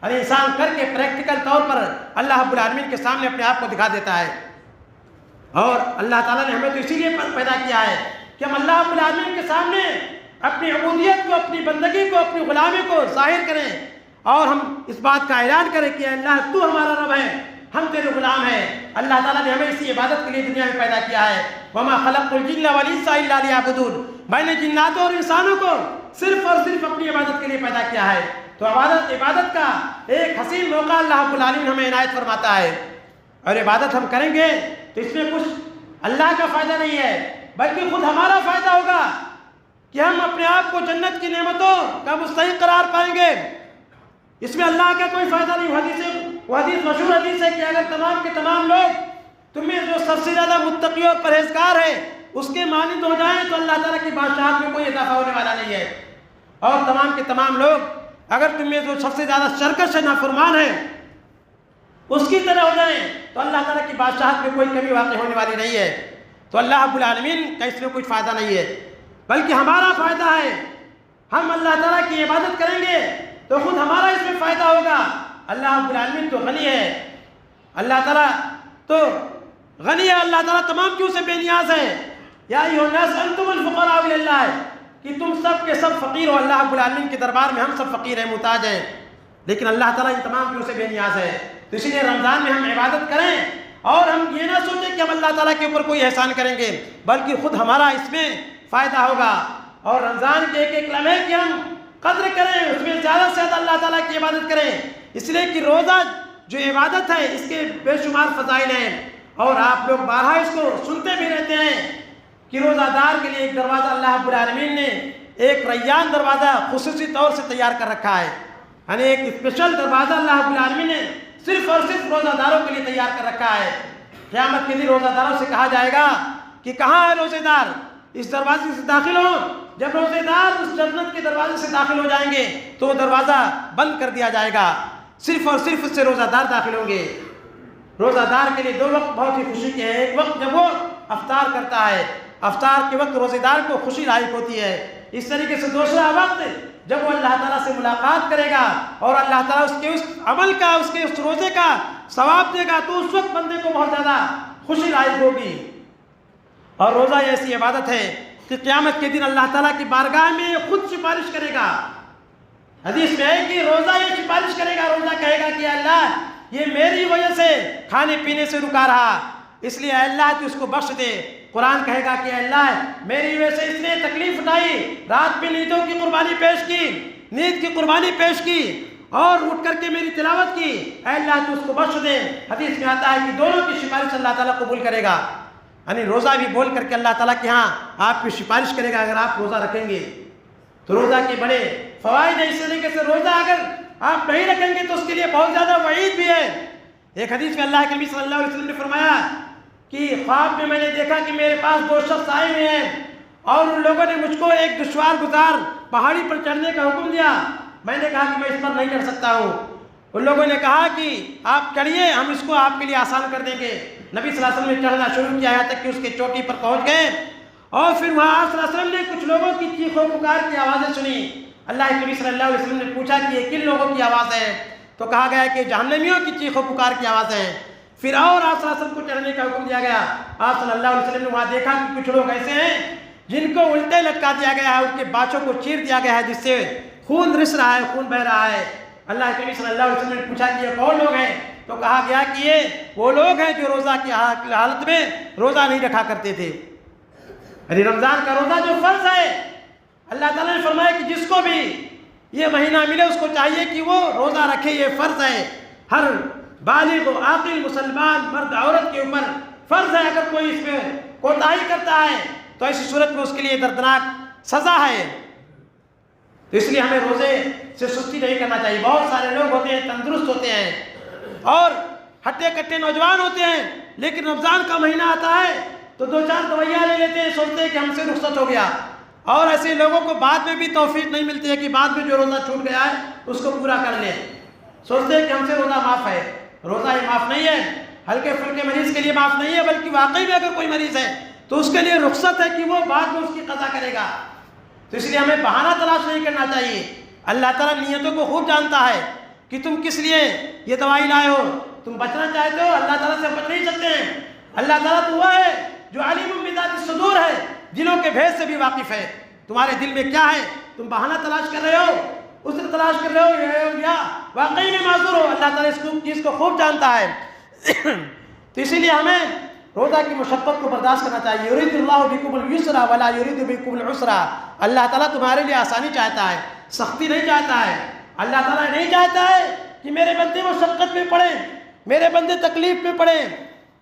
Speaker 1: اور انسان کر کے پریکٹیکل طور پر اللہ رب العالمین کے سامنے اپنے آپ کو دکھا دیتا ہے۔ اور اللہ تعالیٰ نے ہمیں تو اسی لیے پیدا کیا ہے کہ ہم اللہ رب العالمین کے سامنے اپنی عبودیت کو، اپنی بندگی کو، اپنی غلامی کو ظاہر کریں، اور ہم اس بات کا اعلان کریں کہ اللہ تو ہمارا رب ہے، ہم تیرے غلام ہیں۔ اللہ تعالیٰ نے ہمیں اسی عبادت کے لیے دنیا میں پیدا کیا ہے۔ وَمَا خَلَقْتُ الْجِنَّ وَالْإِنسَ إِلَّا لِيَعْبُدُونِ، میں نے جناتوں اور انسانوں کو صرف اور صرف اپنی عبادت کے لیے پیدا کیا ہے۔ تو عبادت کا ایک حسین موقع اللہ رب العالمین ہمیں عنایت فرماتا ہے، اور عبادت ہم کریں گے تو اس میں کچھ اللہ کا فائدہ نہیں ہے بلکہ خود ہمارا فائدہ ہوگا کہ ہم اپنے آپ کو جنت کی نعمتوں کا مستحق قرار پائیں گے۔ اس میں اللہ کا کوئی فائدہ نہیں۔ حدیث مشہور حدیث ہے کہ اگر تمام کے تمام لوگ تمہیں جو سب سے زیادہ متقی اور پرہیزگار ہے اس کے مانند ہو جائیں تو اللہ تعالیٰ کی بادشاہت میں کوئی اضافہ ہونے والا نہیں ہے، اور تمام کے تمام لوگ اگر تمہیں جو سب سے زیادہ سرکش ہے، نافرمان ہے، اس کی طرح ہو جائیں تو اللہ تعالیٰ کی بادشاہت میں کوئی کمی واقع ہونے والی نہیں ہے۔ تو اللہ رب العالمین کا اس میں کچھ فائدہ نہیں ہے بلکہ ہمارا فائدہ ہے۔ ہم اللہ تعالیٰ کی عبادت کریں گے تو خود ہمارا اس میں فائدہ ہوگا۔ اللہ رب العالمین تو غنی ہے، اللہ تعالیٰ تو غنی ہے، اللہ تعالیٰ تمام چیزوں سے بے نیاز ہے۔ یا ایھا الناس انتم الفقراء الی اللہ، کہ تم سب کے سب فقیر ہو، اللہ رب العالمین کے دربار میں ہم سب فقیر ہیں، محتاج ہیں، لیکن اللہ تعالیٰ ان تمام چیزوں سے بے نیاز ہے۔ تو اسی لیے رمضان میں ہم عبادت کریں اور ہم یہ نہ سوچیں کہ ہم اللہ تعالیٰ کے اوپر کوئی احسان کریں گے، بلکہ خود ہمارا اس میں فائدہ ہوگا۔ اور رمضان کے ایک ایک لمحے کی ہم قدر کریں، اس میں زیادہ سے زیادہ اللہ تعالیٰ کی عبادت کریں، اس لیے کہ روزہ جو عبادت ہے اس کے بے شمار فضائل ہیں، اور آپ لوگ بارہا اس کو سنتے بھی رہتے ہیں کہ روزہ دار کے لیے ایک دروازہ اللہ رب العالمین نے ایک ریان دروازہ خصوصی طور سے تیار کر رکھا ہے، یعنی ایک اسپیشل دروازہ اللہ رب العالمین نے صرف اور صرف روزہ داروں کے لیے تیار کر رکھا ہے۔ قیامت کے دن روزہ داروں سے کہا جائے گا کہ کہاں ہے روزے دار، اس دروازے سے داخل ہو۔ جب روزے دار اس جنت کے دروازے سے داخل ہو جائیں گے تو وہ دروازہ بند کر دیا جائے گا، صرف اور صرف اس سے روزہ دار داخل ہوں گے۔ روزہ دار کے لیے دو وقت بہت ہی خوشی کے ہیں، ایک وقت جب وہ افطار کرتا ہے، افطار کے وقت روزے دار کو خوشی لاحق ہوتی ہے۔ اس طریقے سے دوسرا وقت جب وہ اللہ تعالیٰ سے ملاقات کرے گا اور اللہ تعالیٰ اس کے اس عمل کا، اس کے اس روزے کا ثواب دے گا، تو اس وقت بندے کو بہت زیادہ خوشی لاحق ہوگی۔ اور روزہ ایسی عبادت ہے کہ قیامت کے دن اللہ تعالیٰ کی بارگاہ میں خود سفارش کرے گا۔ حدیث میں ہے کہ روزہ یہ سفارش کرے گا، روزہ کہے گا کہ اللہ یہ میری وجہ سے کھانے پینے سے رکا رہا، اس لیے اللہ تو اس کو بخش دے، قرآن کہے گا کہ اللہ میری وجہ سے اس نے تکلیف اٹھائی، رات میں نیندوں کی قربانی پیش کی، نیند کی قربانی پیش کی اور اٹھ کر کے میری تلاوت کی، اے اللہ تو اس کو بخش دے۔ حدیث میں آتا ہے کہ دونوں کی سفارش اللہ تعالیٰ قبول کرے گا، یعنی روزہ بھی بول کر کے اللہ تعالیٰ کے ہاں آپ کی سفارش کرے گا اگر آپ روزہ رکھیں گے تو۔ روزہ کے بڑے فوائد ہیں، اس طریقے سے روزہ اگر آپ نہیں رکھیں گے تو اس کے لیے بہت زیادہ وعید بھی ہے۔ ایک حدیث میں اللہ کے نبی صلی اللہ علیہ وسلم نے فرمایا کہ خواب میں نے دیکھا کہ میرے پاس دو شخص آئے ہوئے ہیں اور ان لوگوں نے مجھ کو ایک دشوار گزار پہاڑی پر چڑھنے کا حکم دیا۔ میں نے کہا کہ میں اس پر نہیں چڑھ سکتا ہوں۔ ان لوگوں نے کہا کہ آپ چڑھیے، ہم اس کو آپ کے لیے آسان کر دیں گے۔ نبی صلی اللہ علیہ وسلم نے چڑھنا شروع کیا یہاں تک کہ اس کے چوٹی پر پہنچ گئے اور پھر وہاں آپ صلی اللہ علیہ وسلم نے کچھ لوگوں کی چیخ و پکار کی آوازیں سنی۔ اللہ کے نبی صلی اللہ علیہ وسلم نے پوچھا کہ یہ کن لوگوں کی آواز ہے؟ تو کہا گیا کہ جہنمیوں کی چیخ و پکار کی آواز ہے۔ پھر اور آپ صلی اللہ علیہ وسلم کو چڑھنے کا حکم دیا گیا۔ آپ صلی اللہ علیہ وسلم نے وہاں دیکھا کہ کچھ لوگ ایسے ہیں جن کو الٹے لٹکا دیا گیا ہے، ان کے باچوں کو چیر دیا گیا ہے جس سے خون رس رہا ہے، خون بہ رہا ہے۔ اللہ کے نبی صلی اللہ علیہ وسلم نے پوچھا کہ یہ کون لوگ ہیں؟ تو کہا گیا کہ یہ وہ لوگ ہیں جو روزہ کی حالت میں روزہ نہیں رکھا کرتے تھے۔ یعنی رمضان کا روزہ جو فرض ہے، اللہ تعالیٰ نے فرمایا کہ جس کو بھی یہ مہینہ ملے اس کو چاہیے کہ وہ روزہ رکھے، یہ فرض ہے۔ ہر بالغ و عاقل مسلمان مرد عورت کے اوپر فرض ہے۔ اگر کوئی اس میں کوتاہی کرتا ہے تو ایسی صورت میں اس کے لیے دردناک سزا ہے۔ تو اس لیے ہمیں روزے سے سستی نہیں کرنا چاہیے۔ بہت سارے لوگ ہوتے ہیں تندرست ہوتے ہیں اور ہٹے کٹے نوجوان ہوتے ہیں، لیکن رمضان کا مہینہ آتا ہے تو دو چار دوائیاں لے لیتے ہیں، سوچتے ہیں کہ ہم سے رخصت ہو گیا، اور ایسے لوگوں کو بعد میں بھی توفیق نہیں ملتی ہے کہ بعد میں جو روزہ چھوٹ گیا ہے اس کو پورا کر لیں۔ سوچتے ہیں کہ ہم سے روزہ معاف ہے، روزہ ہی معاف نہیں ہے، ہلکے پھلکے مریض کے لیے معاف نہیں ہے، بلکہ واقعی میں اگر کوئی مریض ہے تو اس کے لیے رخصت ہے کہ وہ بعد میں اس کی قضا کرے گا۔ تو اس لیے ہمیں بہانہ تلاش نہیں کرنا چاہیے۔ اللہ تعالیٰ نیتوں کو خوب جانتا ہے کہ تم کس لیے یہ دوائی لائے ہو، تم بچنا چاہتے ہو، اللہ تعالیٰ سے بچ نہیں سکتے ہیں۔ اللہ تعالیٰ تو وہ ہے جو علیم بذات الصدور ہے، دلوں کے بھید سے بھی واقف ہے۔ تمہارے دل میں کیا ہے، تم بہانہ تلاش کر رہے ہو، عذر تلاش کر رہے ہو یا واقعی میں معذور ہو، اللہ تعالیٰ اس چیز کو خوب جانتا ہے۔ تو اسی لیے ہمیں روزہ کی مشقت کو برداشت کرنا چاہیے۔ یرید اللہ بکم الیسر ولا یرید بکم العسر، اللہ تعالیٰ تمہارے لیے آسانی چاہتا ہے، سختی نہیں چاہتا ہے۔ اللہ تعالیٰ نہیں چاہتا ہے کہ میرے بندے مشقت میں پڑیں، میرے بندے تکلیف میں پڑیں۔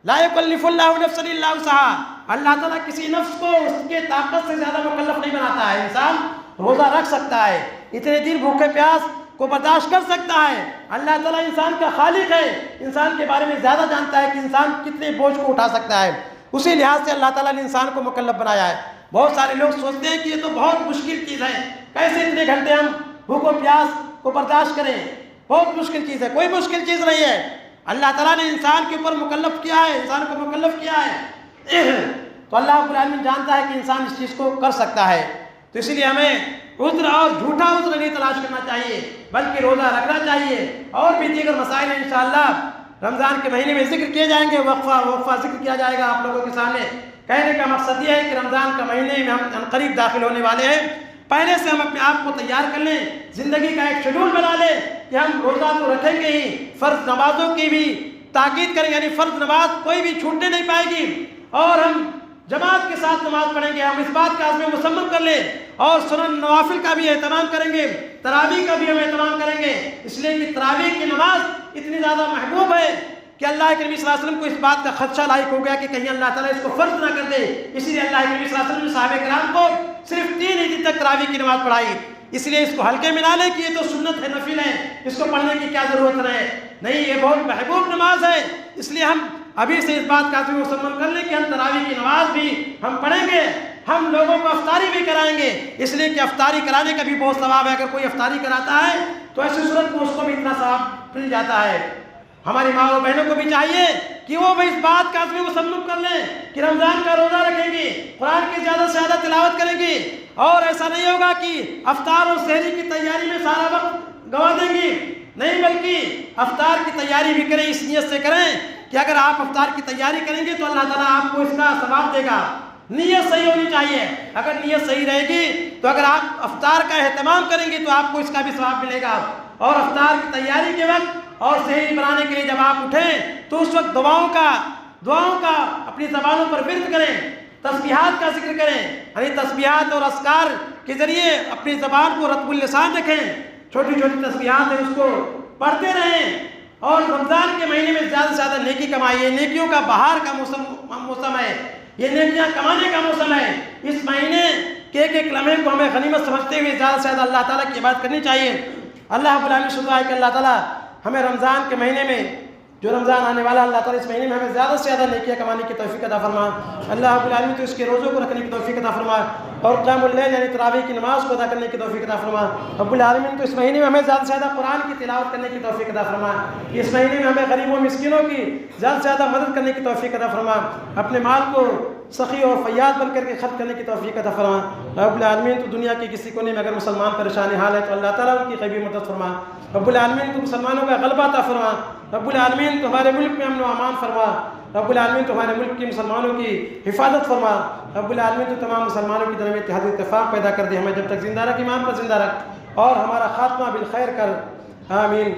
Speaker 1: لا یکلف اللہ نفسا الا وسعها، اللہ تعالیٰ کسی نفس کو اس کے طاقت سے زیادہ مکلف نہیں بناتا ہے۔ انسان روزہ رکھ سکتا ہے، اتنے دن بھوکے پیاس کو برداشت کر سکتا ہے۔ اللہ تعالیٰ انسان کا خالق ہے، انسان کے بارے میں زیادہ جانتا ہے کہ انسان کتنے بوجھ کو اٹھا سکتا ہے، اسی لحاظ سے اللہ تعالیٰ نے انسان کو مکلف بنایا ہے۔ بہت سارے لوگ سوچتے ہیں کہ یہ تو بہت مشکل چیز ہے، کیسے اتنے گھنٹے ہم بھوک و پیاس کو برداشت کریں، بہت مشکل چیز ہے۔ کوئی مشکل چیز نہیں ہے، اللہ تعالیٰ نے انسان کے اوپر مکلف کیا ہے، انسان کو مکلف کیا ہے، تو اللہ رب العالمین جانتا ہے کہ انسان اس چیز کو کر سکتا ہے۔ تو اسی لیے ہمیں عذر اور جھوٹا عذر نہیں تلاش کرنا چاہیے، بلکہ روزہ رکھنا چاہیے۔ اور بھی دیگر مسائل انشاءاللہ رمضان کے مہینے میں ذکر کیے جائیں گے، وقفہ ذکر کیا جائے گا آپ لوگوں کے سامنے۔ کہنے کا مقصد یہ ہے کہ رمضان کا مہینے میں ہم قریب داخل ہونے والے ہیں، پہلے سے ہم اپنے آپ کو تیار کر لیں، زندگی کا ایک شیڈول بنا لیں کہ ہم روزہ تو رکھیں گے ہی، فرض نمازوں کی بھی تاکید کریں، یعنی فرض نماز کوئی بھی چھوٹنے نہیں پائے گی، اور ہم جماعت کے ساتھ نماز پڑھیں گے۔ ہم اس بات کا عزم مصمم کر لیں اور سنن نوافل کا بھی اہتمام کریں گے، تراویح کا بھی ہم اہتمام کریں گے، اس لیے کہ تراویح کی نماز اتنی زیادہ محبوب ہے کہ اللہ کے نبی صلی اللہ علیہ وسلم کو اس بات کا خدشہ لاحق ہو گیا کہ کہیں اللہ تعالیٰ اس کو فرض نہ کر دے، اسی لیے اللہ کے نبی صلی اللہ علیہ وسلم نے صحابہ کرام کو صرف 3 ہی دن تک تراویح کی نماز پڑھائی۔ اس لیے اس کو ہلکے میں نہ لیں کہ یہ تو سنت ہے، نفل ہے، اس کو پڑھنے کی کیا ضرورت ہے، نہیں، یہ بہت محبوب نماز ہے۔ اس لیے ہم ابھی سے اس بات کا عزم مصمم کر لیں کہ ہم تراویح کی نماز بھی ہم پڑھیں گے، ہم لوگوں کو افطاری بھی کرائیں گے، اس لیے کہ افطاری کرانے کا بھی بہت ثواب ہے۔ اگر کوئی افطاری کراتا ہے تو ایسی صورت میں اس کو بھی اتنا ثواب مل جاتا ہے۔ ہماری ماں اور بہنوں کو بھی چاہیے کہ وہ بھی اس بات کا عزم مصمم کر لیں کہ رمضان کا روزہ رکھیں گی، قرآن کی زیادہ سے زیادہ تلاوت کریں گی، اور ایسا نہیں ہوگا کہ افطار اور سحری کی تیاری میں سارا وقت گنوا دیں گی، نہیں، بلکہ افطار کی تیاری بھی کریں، اس نیت سے کریں کہ اگر آپ افطار کی تیاری کریں گے تو اللہ تعالیٰ آپ کو اس کا ثواب دے گا۔ نیت صحیح ہونی چاہیے، اگر نیت صحیح رہے گی تو اگر آپ افطار کا اہتمام کریں گے تو آپ کو اس کا بھی ثواب ملے گا۔ اور افطار کی تیاری کے وقت اور سحری بنانے کے لیے جب آپ اٹھیں تو اس وقت دعاؤں کا اپنی زبانوں پر ورد کریں، تسبیحات کا ذکر کریں، یعنی تسبیحات اور اذکار کے ذریعے اپنی زبان کو رطب اللسان رکھیں، چھوٹی چھوٹی تسبیحات ہیں اس کو پڑھتے رہیں، اور رمضان کے مہینے میں زیادہ سے زیادہ نیکی کمائیے۔ نیکیوں کا بہار کا موسم ہے، یہ نیکیاں کمانے کا موسم ہے۔ اس مہینے کے ایک ایک لمحے کو ہمیں غنیمت سمجھتے ہوئے زیادہ سے زیادہ اللہ تعالیٰ کی عبادت کرنی چاہیے۔ اللہ رب العالمین سے دعا ہے کہ اللہ تعالیٰ ہمیں رمضان کے مہینے میں، جو رمضان آنے والا، اللہ تعالیٰ اس مہینے میں ہمیں زیادہ سے زیادہ نیکیاں کمانے کی توفیق عطا فرما۔ اللہ رب العالمین تو اس کے روزوں کو رکھنے کی توفیق عطا فرما، اور قیام اللیل یعنی تراویح کی نماز کو ادا کرنے کی توفیق عطا فرما۔ رب العالمین تو اس مہینے میں ہمیں زیادہ سے زیادہ قرآن کی تلاوت کرنے کی توفیق عطا فرما۔ اس مہینے میں ہمیں غریبوں مسکینوں کی زیادہ سے زیادہ مدد کرنے کی توفیق عطا فرما، اپنے مال کو سخی اور فیاض بن کر کے خرچ کرنے کی توفیق عطا فرما۔ رب العالمین تو دنیا کے کسی کونے میں اگر مسلمان پریشان حال ہے تو اللہ تعالیٰ ان کی قریبی مدد فرما۔ رب العالمین تو مسلمانوں کا غلبہ عطا فرما۔ رب العالمین تو ہمارے ملک میں امن و امان فرما۔ رب العالمین تو ہمارے ملک کی مسلمانوں کی حفاظت فرما۔ رب العالمین تو تمام مسلمانوں کی درمیان اتحاد و اتفاق پیدا کر دے، ہمیں جب تک زندہ رکھ ایمان پر زندہ رکھ، اور ہمارا خاتمہ بالخیر کر، آمین۔